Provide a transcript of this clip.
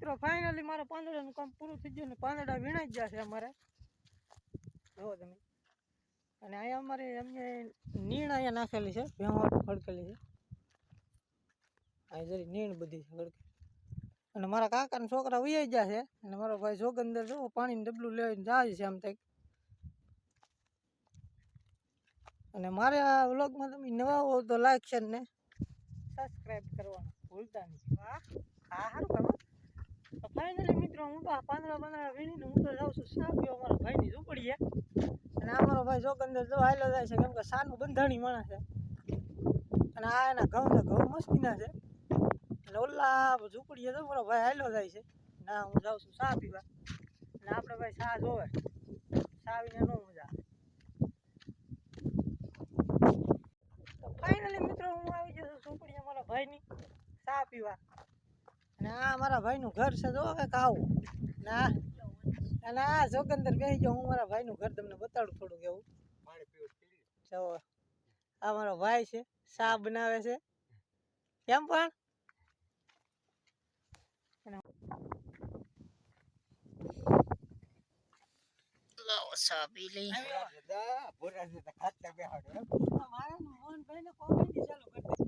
મિત્રો ફાઇનલી મારા પાંદડાનું કામ પૂરું થઈ ગયું ને પાંદડા વીણાઈ ગયા છે અમારે જુઓ તમે અને અહીંયા અમારે એમને નીણ અહીંયા નાખેલી છે ભેહો ખડકેલી છે અહીં જરી નીણ બધી છે ખડકે અને મારા કાકાના છોકરા ઉઈ ગયા છે અને મારો ભાઈ જોગંદર જો પાણીનું ડબલું લઈને જાય છે આમ તક અને મારે આ વ્લોગમાં તમે નવા હો તો લાઈક છે ને સબસ્ક્રાઈબ કરવાનું ભૂલતા નહીં વાહ હા સારું કામ તો ફાઇનલી મિત્રો હું તો આ પાંદડા વીણીને હું તો જાઉં છું સા પીવા મારા ભાઈની ઝૂંપડીએ અને આ મારો ભાઈ જોગંદર જો હાલો જાય છે કેમ કે સાનું બંધાણી માણસ છે અને આ એના ઘઉં મસ્તીના છે એટલે ઓલા ઝૂંપડીએ તો મારો ભાઈ હાલો જાય છે ના હું જાઉં છું સા પીવા અને આપણે ભાઈ સા જોવે સા વિના ન મજા આવે ફાઇનલી મિત્રો હું આવી ગયો છું ઝૂંપડી અમારા ભાઈની ચા પીવા અને આ મારા ભાઈનું ઘર છે જો કંઈક આવું ના અને આ જોગંદર બેસી ગયો હું મારા ભાઈનું ઘર તમને બતાડું થોડુંક એવું જો આ મારો ભાઈ છે ચા બનાવે છે કેમ પણ લાવો ચા પી લઈ મારા મોહનભાઈને કોમેડી ચાલુ કરી